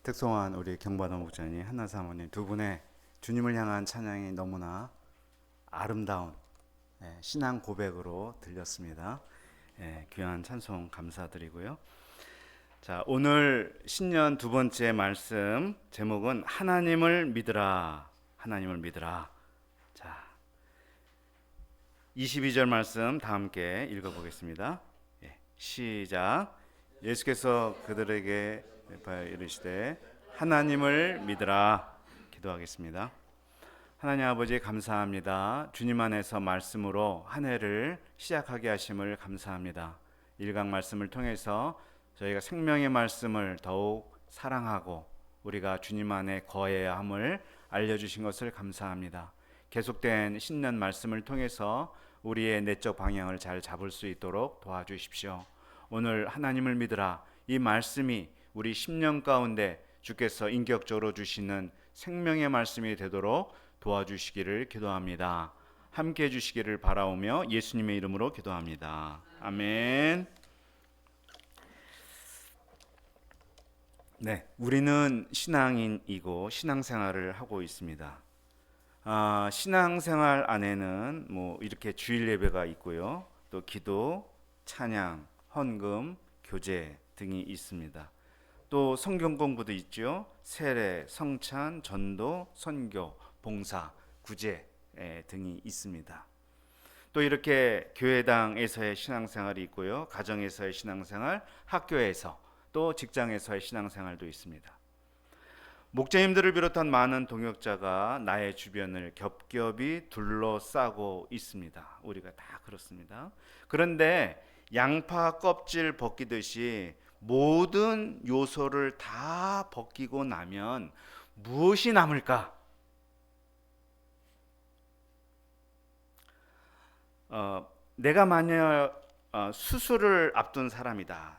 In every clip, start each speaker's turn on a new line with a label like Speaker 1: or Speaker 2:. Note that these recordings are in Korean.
Speaker 1: 특송한 우리 경바도 목자님, 한나 사모님 두 분의 주님을 향한 찬양이 너무나 아름다운 신앙 고백으로 들렸습니다. 귀한 찬송 감사드리고요. 자, 오늘 신년 두 번째 말씀 제목은 하나님을 믿으라. 하나님을 믿으라. 자, 22절 말씀 다 함께 읽어보겠습니다. 시작. 예수께서 그들에게 이르시되 하나님을 믿으라. 기도하겠습니다. 하나님 아버지 감사합니다. 주님 안에서 말씀으로 한 해를 시작하게 하심을 감사합니다. 일강 말씀을 통해서 저희가 생명의 말씀을 더욱 사랑하고 우리가 주님 안에 거해야 함을 알려주신 것을 감사합니다. 계속된 신년 말씀을 통해서 우리의 내적 방향을 잘 잡을 수 있도록 도와주십시오. 오늘 하나님을 믿으라 이 말씀이 우리 10년 가운데 주께서 인격적으로 주시는 생명의 말씀이 되도록 도와주시기를 기도합니다. 함께 해주시기를 바라오며 예수님의 이름으로 기도합니다. 아멘. 네, 우리는 신앙인이고 신앙생활을 하고 있습니다. 신앙생활 안에는 이렇게 주일 예배가 있고요, 또 기도, 찬양, 헌금, 교제 등이 있습니다. 또 성경 공부도 있죠. 세례, 성찬, 전도, 선교, 봉사, 구제 등이 있습니다. 또 이렇게 교회당에서의 신앙생활이 있고요, 가정에서의 신앙생활, 학교에서 또 직장에서의 신앙생활도 있습니다. 목자님들을 비롯한 많은 동역자가 나의 주변을 겹겹이 둘러싸고 있습니다. 우리가 다 그렇습니다. 그런데 양파 껍질 벗기듯이 모든 요소를 다 벗기고 나면 무엇이 남을까? 내가 만약 수술을 앞둔 사람이다.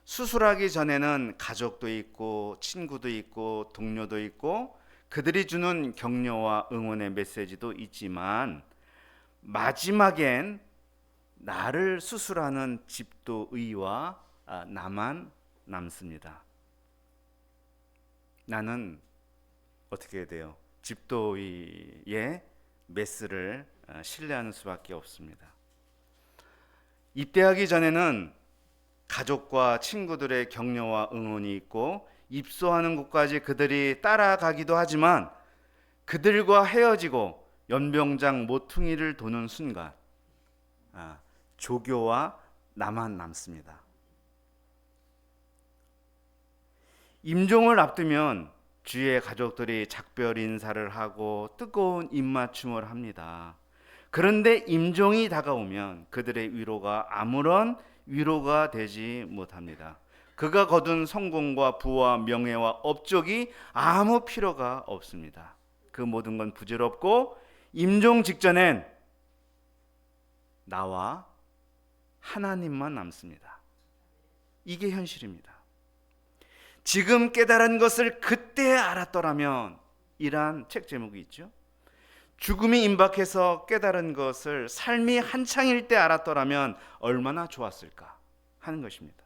Speaker 1: 수술하기 전에는 가족도 있고 친구도 있고 동료도 있고 그들이 주는 격려와 응원의 메시지도 있지만 마지막엔 나를 수술하는 집도의와 나만 남습니다. 나는 어떻게 돼요? 집도의의 메스를 신뢰하는 수밖에 없습니다. 입대하기 전에는 가족과 친구들의 격려와 응원이 있고 입소하는 곳까지 그들이 따라가기도 하지만 그들과 헤어지고 연병장 모퉁이를 도는 순간 조교와 나만 남습니다. 임종을 앞두면 주위의 가족들이 작별 인사를 하고 뜨거운 입맞춤을 합니다. 그런데 임종이 다가오면 그들의 위로가 아무런 위로가 되지 못합니다. 그가 거둔 성공과 부와 명예와 업적이 아무 필요가 없습니다. 그 모든 건 부질없고 임종 직전엔 나와 하나님만 남습니다. 이게 현실입니다. 지금 깨달은 것을 그때 알았더라면, 이란 책 제목이 있죠. 죽음이 임박해서 깨달은 것을 삶이 한창일 때 알았더라면 얼마나 좋았을까 하는 것입니다.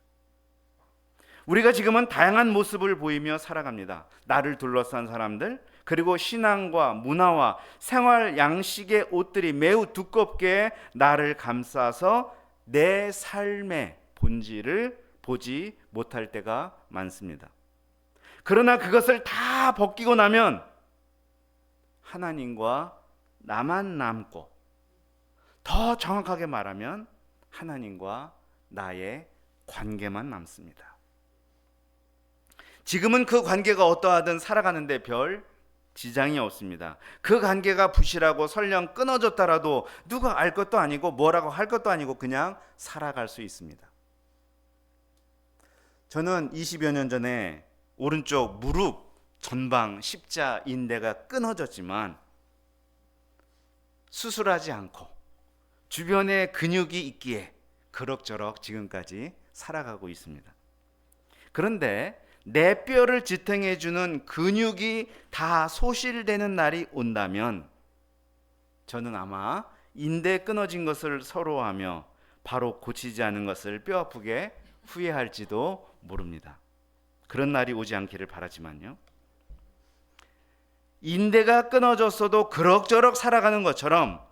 Speaker 1: 우리가 지금은 다양한 모습을 보이며 살아갑니다. 나를 둘러싼 사람들, 그리고 신앙과 문화와 생활 양식의 옷들이 매우 두껍게 나를 감싸서 내 삶의 본질을 보지 못할 때가 많습니다. 그러나 그것을 다 벗기고 나면 하나님과 나만 남고, 더 정확하게 말하면 하나님과 나의 관계만 남습니다. 지금은 그 관계가 어떠하든 살아가는데 별 지장이 없습니다. 그 관계가 부실하고 설령 끊어졌더라도 누가 알 것도 아니고 뭐라고 할 것도 아니고 그냥 살아갈 수 있습니다. 저는 20여 년 전에 오른쪽 무릎 전방 십자 인대가 끊어졌지만 수술하지 않고 주변에 근육이 있기에 그럭저럭 지금까지 살아가고 있습니다. 그런데 내 뼈를 지탱해주는 근육이 다 소실되는 날이 온다면 저는 아마 인대 끊어진 것을 서러워하며 바로 고치지 않은 것을 뼈아프게 후회할지도 모릅니다. 그런 날이 오지 않기를 바라지만요, 인대가 끊어졌어도 그럭저럭 살아가는 것처럼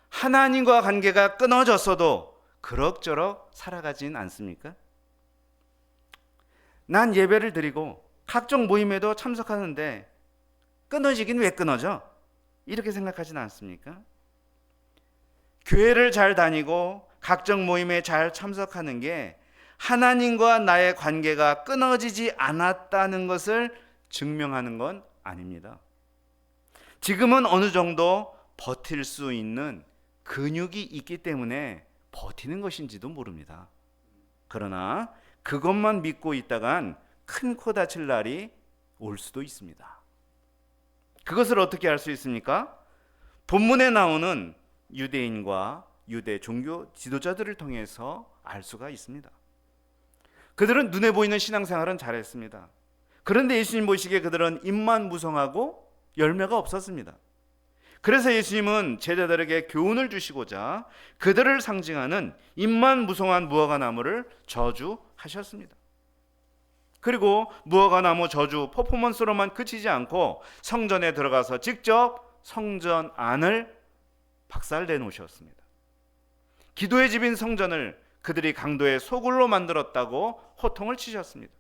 Speaker 1: 하나님과 관계가 끊어졌어도 그럭저럭 살아가진 않습니까? 난 예배를 드리고 각종 모임에도 참석하는데 끊어지긴 왜 끊어져? 이렇게 생각하지는 않습니까? 교회를 잘 다니고 각종 모임에 잘 참석하는 게 하나님과 나의 관계가 끊어지지 않았다는 것을 증명하는 건 아닙니다. 지금은 어느 정도 버틸 수 있는 근육이 있기 때문에 버티는 것인지도 모릅니다. 그러나 그것만 믿고 있다간 큰 코 다칠 날이 올 수도 있습니다. 그것을 어떻게 알 수 있습니까? 본문에 나오는 유대인과 유대 종교 지도자들을 통해서 알 수가 있습니다. 그들은 눈에 보이는 신앙생활은 잘했습니다. 그런데 예수님 보시기에 그들은 입만 무성하고 열매가 없었습니다. 그래서 예수님은 제자들에게 교훈을 주시고자 그들을 상징하는 입만 무성한 무화과나무를 저주하셨습니다. 그리고 무화과나무 저주 퍼포먼스로만 그치지 않고 성전에 들어가서 직접 성전 안을 박살내 놓으셨습니다. 기도의 집인 성전을 그들이 강도의 소굴로 만들었다고 호통을 치셨습니다.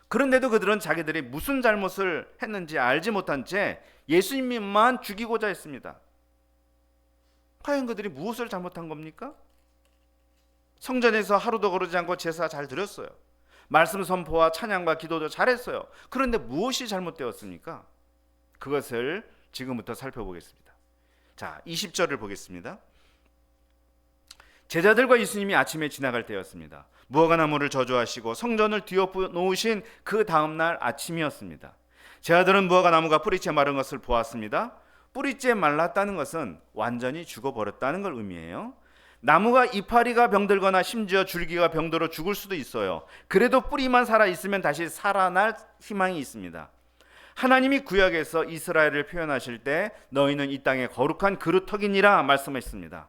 Speaker 1: 그런데도 그들은 자기들이 무슨 잘못을 했는지 알지 못한 채 예수님만 죽이고자 했습니다. 과연 그들이 무엇을 잘못한 겁니까? 성전에서 하루도 거르지 않고 제사 잘 드렸어요. 말씀 선포와 찬양과 기도도 잘했어요. 그런데 무엇이 잘못되었습니까? 그것을 지금부터 살펴보겠습니다. 자, 20절을 보겠습니다. 제자들과 예수님이 아침에 지나갈 때였습니다. 무화과나무를 저주하시고 성전을 뒤엎어 놓으신 그 다음날 아침이었습니다. 제자들은 무화과나무가 뿌리째 마른 것을 보았습니다. 뿌리째 말랐다는 것은 완전히 죽어버렸다는 걸 의미해요. 나무가 이파리가 병들거나 심지어 줄기가 병들어 죽을 수도 있어요. 그래도 뿌리만 살아있으면 다시 살아날 희망이 있습니다. 하나님이 구약에서 이스라엘을 표현하실 때 너희는 이 땅의 거룩한 그루터기니라 말씀하셨습니다.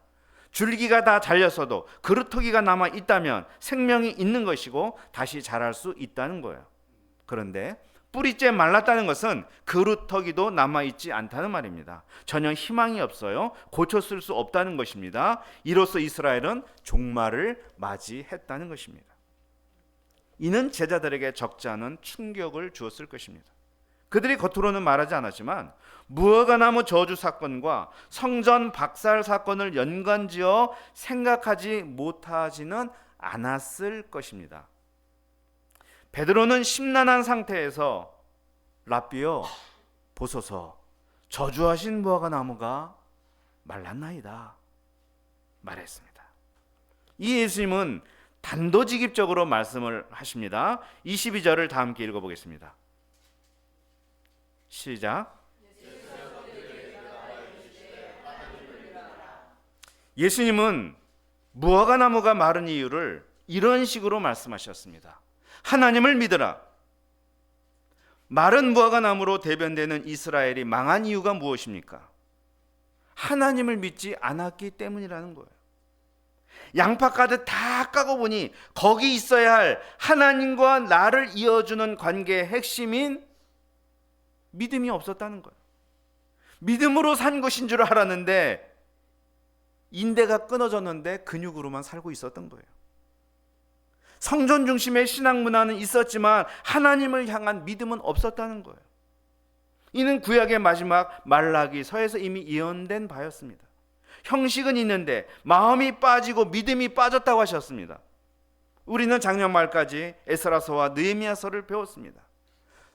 Speaker 1: 줄기가 다 잘렸어도 그루터기가 남아 있다면 생명이 있는 것이고 다시 자랄 수 있다는 거예요. 그런데 뿌리째 말랐다는 것은 그루터기도 남아있지 않다는 말입니다. 전혀 희망이 없어요. 고쳤을 수 없다는 것입니다. 이로써 이스라엘은 종말을 맞이했다는 것입니다. 이는 제자들에게 적지 않은 충격을 주었을 것입니다. 그들이 겉으로는 말하지 않았지만 무화과나무 저주 사건과 성전 박살 사건을 연관지어 생각하지 못하지는 않았을 것입니다. 베드로는 심란한 상태에서 랍비여 보소서 저주하신 무화과나무가 말랐나이다 말했습니다. 이 예수님은 단도직입적으로 말씀을 하십니다. 22절을 다 함께 읽어보겠습니다. 시작. 예수님은 무화과나무가 마른 이유를 이런 식으로 말씀하셨습니다. 하나님을 믿으라. 마른 무화과나무로 대변되는 이스라엘이 망한 이유가 무엇입니까? 하나님을 믿지 않았기 때문이라는 거예요. 양파 가득 다 까고 보니 거기 있어야 할 하나님과 나를 이어주는 관계의 핵심인 믿음이 없었다는 거예요. 믿음으로 산 것인 줄 알았는데 인대가 끊어졌는데 근육으로만 살고 있었던 거예요. 성전 중심의 신앙 문화는 있었지만 하나님을 향한 믿음은 없었다는 거예요. 이는 구약의 마지막 말라기서에서 이미 예언된 바였습니다. 형식은 있는데 마음이 빠지고 믿음이 빠졌다고 하셨습니다. 우리는 작년 말까지 에스라서와 느헤미야서를 배웠습니다.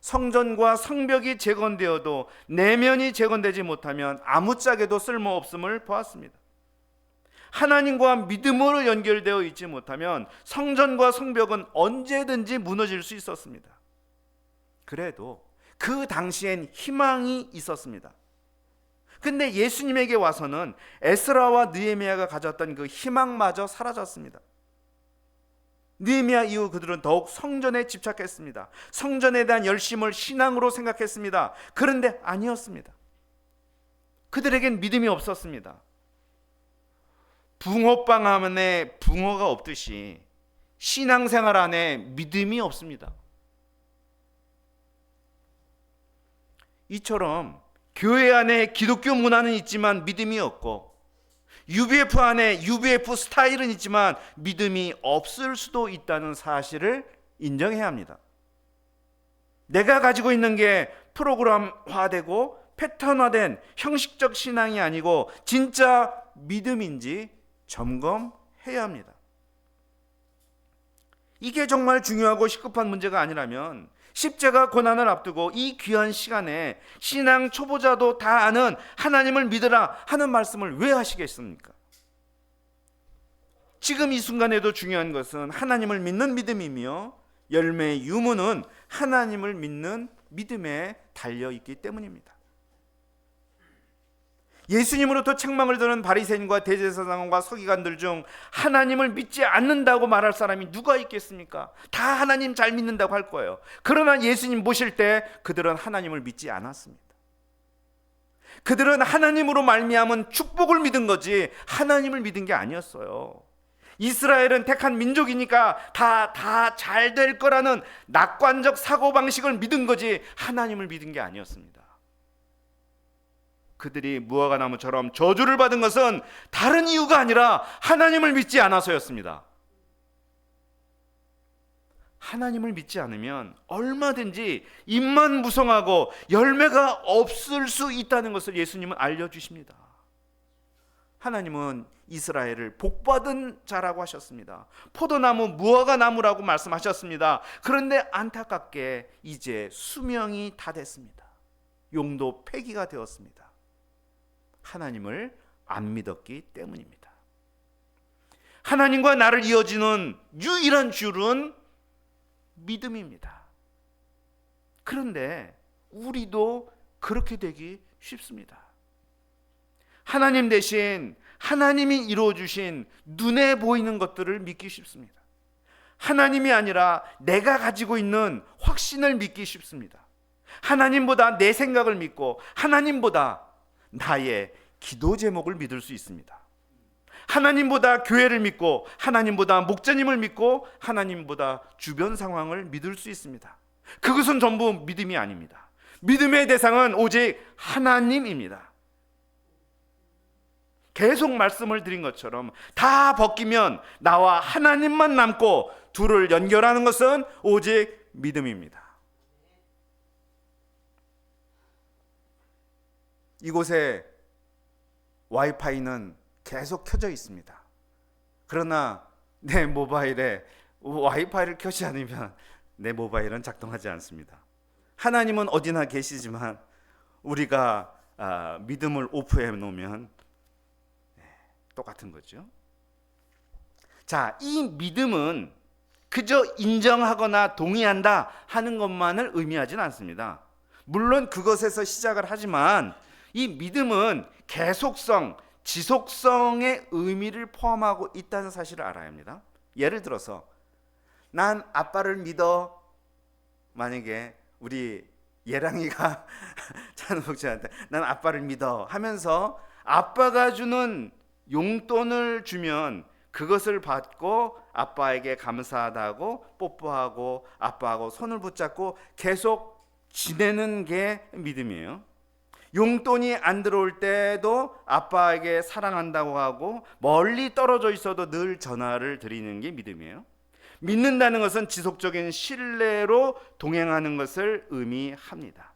Speaker 1: 성전과 성벽이 재건되어도 내면이 재건되지 못하면 아무짝에도 쓸모없음을 보았습니다. 하나님과 믿음으로 연결되어 있지 못하면 성전과 성벽은 언제든지 무너질 수 있었습니다. 그래도 그 당시엔 희망이 있었습니다. 근데 예수님에게 와서는 에스라와 느헤미야가 가졌던 그 희망마저 사라졌습니다. 느헤미야 이후 그들은 더욱 성전에 집착했습니다. 성전에 대한 열심을 신앙으로 생각했습니다. 그런데 아니었습니다. 그들에겐 믿음이 없었습니다. 붕어빵 안에 붕어가 없듯이 신앙생활 안에 믿음이 없습니다. 이처럼 교회 안에 기독교 문화는 있지만 믿음이 없고, UBF 안에 UBF 스타일은 있지만 믿음이 없을 수도 있다는 사실을 인정해야 합니다. 내가 가지고 있는 게 프로그램화되고 패턴화된 형식적 신앙이 아니고 진짜 믿음인지 점검해야 합니다. 이게 정말 중요하고 시급한 문제가 아니라면 십자가 고난을 앞두고 이 귀한 시간에 신앙 초보자도 다 아는 하나님을 믿으라 하는 말씀을 왜 하시겠습니까? 지금 이 순간에도 중요한 것은 하나님을 믿는 믿음이며 열매의 유무는 하나님을 믿는 믿음에 달려있기 때문입니다. 예수님으로부터 책망을 들은 바리새인과 대제사장과 서기관들 중 하나님을 믿지 않는다고 말할 사람이 누가 있겠습니까? 다 하나님 잘 믿는다고 할 거예요. 그러나 예수님 모실 때 그들은 하나님을 믿지 않았습니다. 그들은 하나님으로 말미암은 축복을 믿은 거지 하나님을 믿은 게 아니었어요. 이스라엘은 택한 민족이니까 다 잘 될 거라는 낙관적 사고방식을 믿은 거지 하나님을 믿은 게 아니었습니다. 그들이 무화과나무처럼 저주를 받은 것은 다른 이유가 아니라 하나님을 믿지 않아서였습니다. 하나님을 믿지 않으면 얼마든지 입만 무성하고 열매가 없을 수 있다는 것을 예수님은 알려주십니다. 하나님은 이스라엘을 복받은 자라고 하셨습니다. 포도나무, 무화과나무라고 말씀하셨습니다. 그런데 안타깝게 이제 수명이 다 됐습니다. 용도 폐기가 되었습니다. 하나님을 안 믿었기 때문입니다. 하나님과 나를 이어지는 유일한 줄은 믿음입니다. 그런데 우리도 그렇게 되기 쉽습니다. 하나님 대신 하나님이 이루어주신 눈에 보이는 것들을 믿기 쉽습니다. 하나님이 아니라 내가 가지고 있는 확신을 믿기 쉽습니다. 하나님보다 내 생각을 믿고 하나님보다 나의 기도 제목을 믿을 수 있습니다. 하나님보다 교회를 믿고 하나님보다 목자님을 믿고 하나님보다 주변 상황을 믿을 수 있습니다. 그것은 전부 믿음이 아닙니다. 믿음의 대상은 오직 하나님입니다. 계속 말씀을 드린 것처럼 다 벗기면 나와 하나님만 남고 둘을 연결하는 것은 오직 믿음입니다. 이곳에 와이파이는 계속 켜져 있습니다. 그러나 내 모바일에 와이파이를 켜지 않으면 내 모바일은 작동하지 않습니다. 하나님은 어디나 계시지만 우리가 믿음을 오프해 놓으면 똑같은 거죠. 자, 이 믿음은 그저 인정하거나 동의한다 하는 것만을 의미하지는 않습니다. 물론 그것에서 시작을 하지만 이 믿음은 계속성, 지속성의 의미를 포함하고 있다는 사실을 알아야 합니다. 예를 들어서 난 아빠를 믿어. 만약에 우리 예랑이가 찬욱씨한테 난 아빠를 믿어 하면서 아빠가 주는 용돈을 주면 그것을 받고 아빠에게 감사하다고 뽀뽀하고 아빠하고 손을 붙잡고 계속 지내는 게 믿음이에요. 용돈이 안 들어올 때도 아빠에게 사랑한다고 하고 멀리 떨어져 있어도 늘 전화를 드리는 게 믿음이에요. 믿는다는 것은 지속적인 신뢰로 동행하는 것을 의미합니다.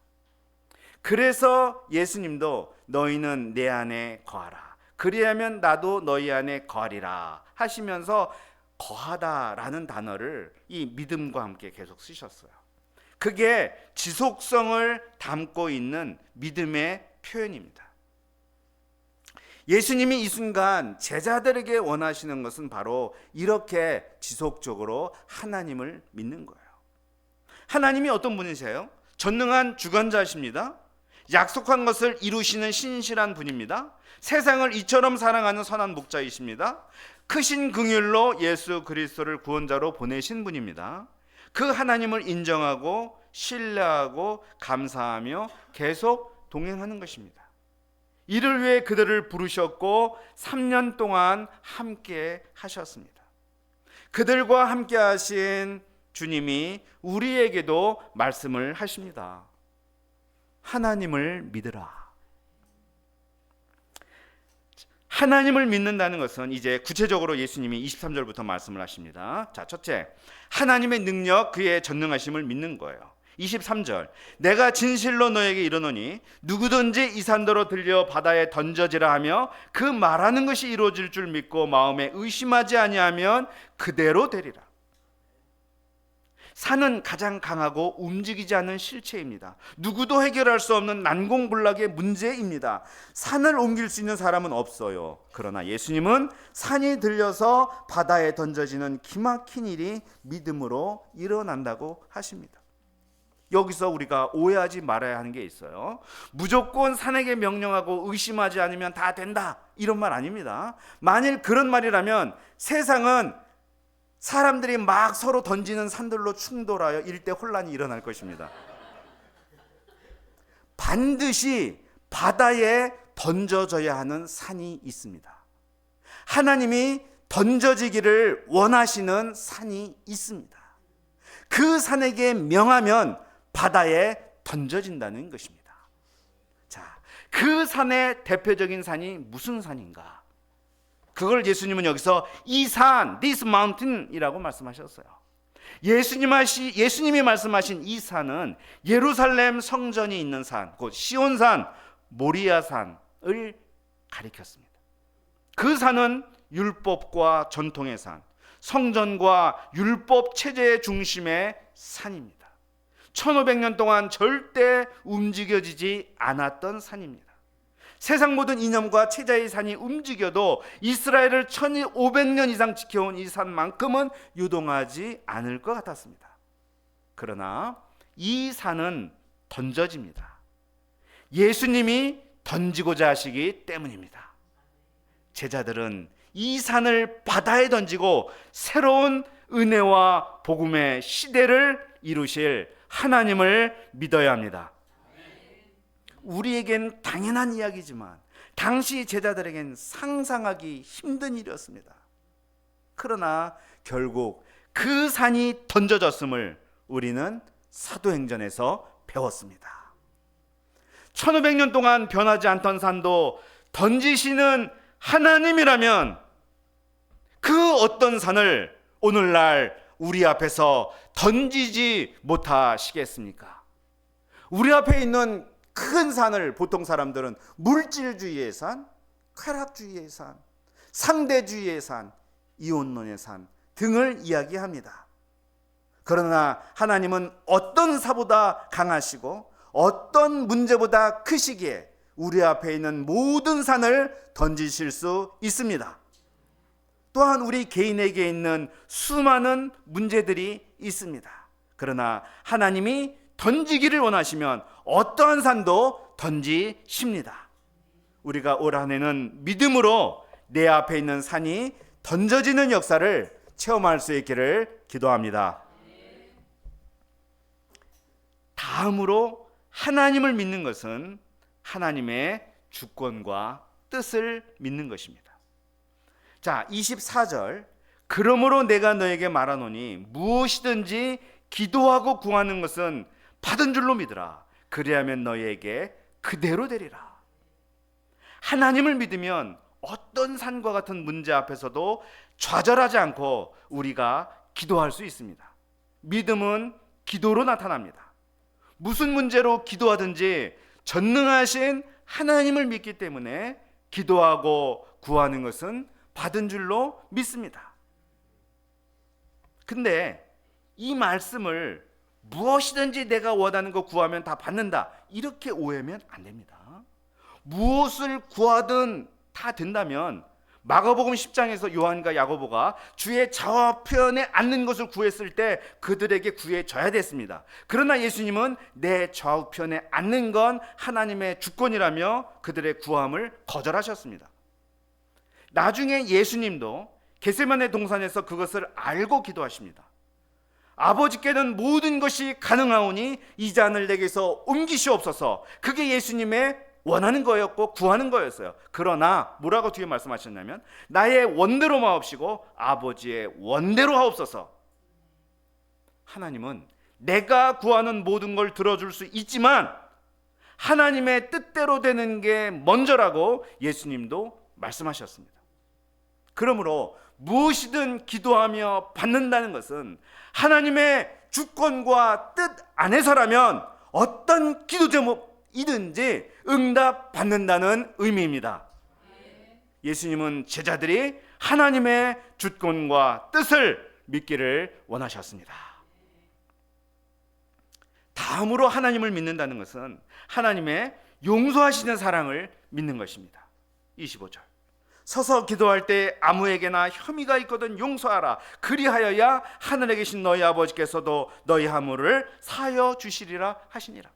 Speaker 1: 그래서 예수님도 너희는 내 안에 거하라. 그리하면 나도 너희 안에 거하리라 하시면서 거하다라는 단어를 이 믿음과 함께 계속 쓰셨어요. 그게 지속성을 담고 있는 믿음의 표현입니다. 예수님이 이 순간 제자들에게 원하시는 것은 바로 이렇게 지속적으로 하나님을 믿는 거예요. 하나님이 어떤 분이세요? 전능한 주관자이십니다. 약속한 것을 이루시는 신실한 분입니다. 세상을 이처럼 사랑하는 선한 목자이십니다. 크신 긍휼로 예수 그리스도를 구원자로 보내신 분입니다. 그 하나님을 인정하고 신뢰하고 감사하며 계속 동행하는 것입니다. 이를 위해 그들을 부르셨고 3년 동안 함께 하셨습니다. 그들과 함께 하신 주님이 우리에게도 말씀을 하십니다. 하나님을 믿으라. 하나님을 믿는다는 것은 이제 구체적으로 예수님이 23절부터 말씀을 하십니다. 자, 첫째, 하나님의 능력, 그의 전능하심을 믿는 거예요. 23절, 내가 진실로 너에게 이르노니 누구든지 이 산더러 들려 바다에 던져지라 하며 그 말하는 것이 이루어질 줄 믿고 마음에 의심하지 아니하면 그대로 되리라. 산은 가장 강하고 움직이지 않는 실체입니다. 누구도 해결할 수 없는 난공불락의 문제입니다. 산을 옮길 수 있는 사람은 없어요. 그러나 예수님은 산이 들려서 바다에 던져지는 기막힌 일이 믿음으로 일어난다고 하십니다. 여기서 우리가 오해하지 말아야 하는 게 있어요. 무조건 산에게 명령하고 의심하지 않으면 다 된다, 이런 말 아닙니다. 만일 그런 말이라면 세상은 사람들이 막 서로 던지는 산들로 충돌하여 일대 혼란이 일어날 것입니다. 반드시 바다에 던져져야 하는 산이 있습니다. 하나님이 던져지기를 원하시는 산이 있습니다. 그 산에게 명하면 바다에 던져진다는 것입니다. 자, 그 산의 대표적인 산이 무슨 산인가? 그걸 예수님은 여기서 이 산, this mountain이라고 말씀하셨어요. 예수님이 말씀하신 이 산은 예루살렘 성전이 있는 산, 곧 시온산, 모리아산을 가리켰습니다. 그 산은 율법과 전통의 산, 성전과 율법 체제의 중심의 산입니다. 1500년 동안 절대 움직여지지 않았던 산입니다. 세상 모든 이념과 체제의 산이 움직여도 이스라엘을 1500년 이상 지켜온 이 산만큼은 유동하지 않을 것 같았습니다. 그러나 이 산은 던져집니다. 예수님이 던지고자 하시기 때문입니다. 제자들은 이 산을 바다에 던지고 새로운 은혜와 복음의 시대를 이루실 하나님을 믿어야 합니다. 우리에겐 당연한 이야기지만 당시 제자들에겐 상상하기 힘든 일이었습니다. 그러나 결국 그 산이 던져졌음을 우리는 사도행전에서 배웠습니다. 1500년 동안 변하지 않던 산도 던지시는 하나님이라면 그 어떤 산을 오늘날 우리 앞에서 던지지 못하시겠습니까? 우리 앞에 있는 큰 산을 보통 사람들은 물질주의의 산, 쾌락주의의 산, 상대주의의 산, 이혼론의 산 등을 이야기합니다. 그러나 하나님은 어떤 사보다 강하시고 어떤 문제보다 크시기에 우리 앞에 있는 모든 산을 던지실 수 있습니다. 또한 우리 개인에게 있는 수많은 문제들이 있습니다. 그러나 하나님이 던지기를 원하시면 어떠한 산도 던지십니다. 우리가 올 한 해는 믿음으로 내 앞에 있는 산이 던져지는 역사를 체험할 수 있기를 기도합니다. 다음으로 하나님을 믿는 것은 하나님의 주권과 뜻을 믿는 것입니다. 자, 24절, 그러므로 내가 너에게 말하노니 무엇이든지 기도하고 구하는 것은 받은 줄로 믿으라. 그리하면 너희에게 그대로 되리라. 하나님을 믿으면 어떤 산과 같은 문제 앞에서도 좌절하지 않고 우리가 기도할 수 있습니다. 믿음은 기도로 나타납니다. 무슨 문제로 기도하든지 전능하신 하나님을 믿기 때문에 기도하고 구하는 것은 받은 줄로 믿습니다. 근데 이 말씀을 무엇이든지 내가 원하는 거 구하면 다 받는다, 이렇게 오해하면 안 됩니다. 무엇을 구하든 다 된다면 마가복음 10장에서 요한과 야고보가 주의 좌우편에 앉는 것을 구했을 때 그들에게 구해져야 됐습니다. 그러나 예수님은 내 좌우편에 앉는 건 하나님의 주권이라며 그들의 구함을 거절하셨습니다. 나중에 예수님도 겟세마네 동산에서 그것을 알고 기도하십니다. 아버지께는 모든 것이 가능하오니 이 잔을 내게서 옮기시옵소서. 그게 예수님의 원하는 거였고 구하는 거였어요. 그러나 뭐라고 뒤에 말씀하셨냐면 나의 원대로 마옵시고 아버지의 원대로 하옵소서. 하나님은 내가 구하는 모든 걸 들어줄 수 있지만 하나님의 뜻대로 되는 게 먼저라고 예수님도 말씀하셨습니다. 그러므로 무엇이든 기도하며 받는다는 것은 하나님의 주권과 뜻 안에서라면 어떤 기도 제목이든지 응답 받는다는 의미입니다. 예수님은 제자들이 하나님의 주권과 뜻을 믿기를 원하셨습니다. 다음으로 하나님을 믿는다는 것은 하나님의 용서하시는 사랑을 믿는 것입니다. 25절. 서서 기도할 때 아무에게나 혐의가 있거든 용서하라. 그리하여야 하늘에 계신 너희 아버지께서도 너희 허물을 사하여 주시리라 하시니라.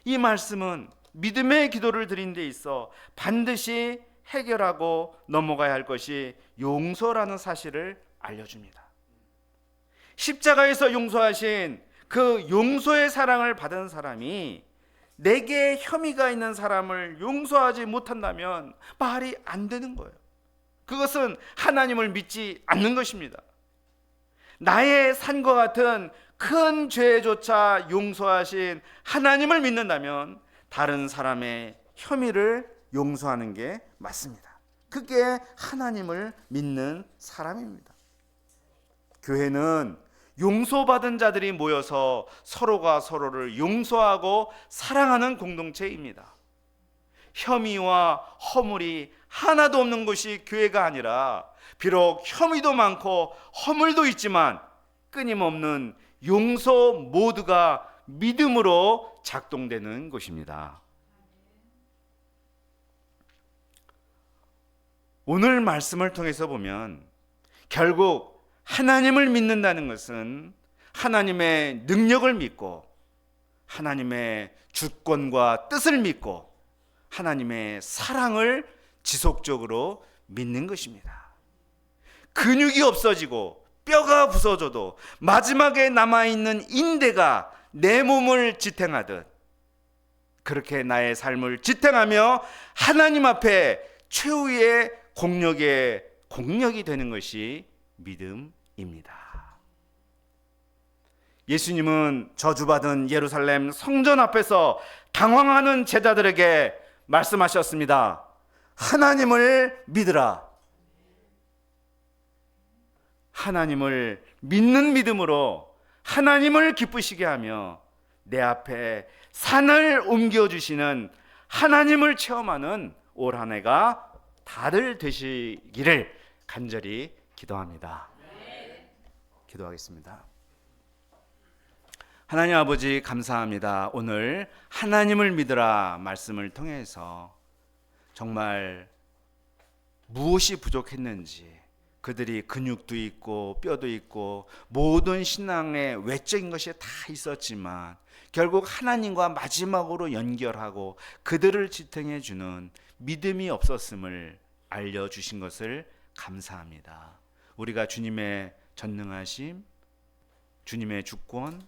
Speaker 1: 이 말씀은 믿음의 기도를 드린 데 있어 반드시 해결하고 넘어가야 할 것이 용서라는 사실을 알려줍니다. 십자가에서 용서하신 그 용서의 사랑을 받은 사람이 내게 혐의가 있는 사람을 용서하지 못한다면 말이 안 되는 거예요. 그것은 하나님을 믿지 않는 것입니다. 나의 산과 같은 큰 죄조차 용서하신 하나님을 믿는다면 다른 사람의 혐의를 용서하는 게 맞습니다. 그게 하나님을 믿는 사람입니다. 교회는 용서받은 자들이 모여서 서로가 서로를 용서하고 사랑하는 공동체입니다. 혐의와 허물이 하나도 없는 것이 교회가 아니라 비록 혐의도 많고 허물도 있지만 끊임없는 용서 모두가 믿음으로 작동되는 것입니다. 오늘 말씀을 통해서 보면 결국 하나님을 믿는다는 것은 하나님의 능력을 믿고 하나님의 주권과 뜻을 믿고 하나님의 사랑을 지속적으로 믿는 것입니다. 근육이 없어지고 뼈가 부서져도 마지막에 남아있는 인대가 내 몸을 지탱하듯 그렇게 나의 삶을 지탱하며 하나님 앞에 최후의 공력이 되는 것이 믿음입니다. 예수님은 저주받은 예루살렘 성전 앞에서 당황하는 제자들에게 말씀하셨습니다. 하나님을 믿으라. 하나님을 믿는 믿음으로 하나님을 기쁘시게 하며 내 앞에 산을 옮겨주시는 하나님을 체험하는 올 한 해가 다들 되시기를 간절히 기도합니다. 기도하겠습니다. 하나님 아버지 감사합니다. 오늘 하나님을 믿으라 말씀을 통해서 정말 무엇이 부족했는지 그들이 근육도 있고 뼈도 있고 모든 신앙의 외적인 것이 다 있었지만 결국 하나님과 마지막으로 연결하고 그들을 지탱해 주는 믿음이 없었음을 알려주신 것을 감사합니다. 우리가 주님의 전능하심, 주님의 주권,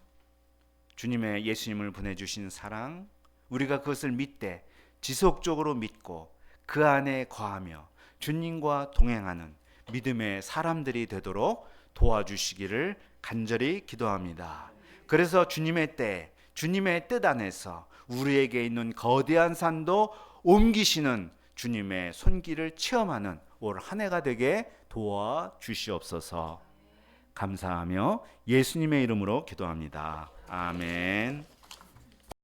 Speaker 1: 주님의 예수님을 보내주신 사랑, 우리가 그것을 믿되 지속적으로 믿고 그 안에 거하며 주님과 동행하는 믿음의 사람들이 되도록 도와주시기를 간절히 기도합니다. 그래서 주님의 때, 주님의 뜻 안에서 우리에게 있는 거대한 산도 옮기시는 주님의 손길을 체험하는 올 한 해가 되게 도와주시옵소서. 감사하며 예수님의 이름으로 기도합니다. 아멘.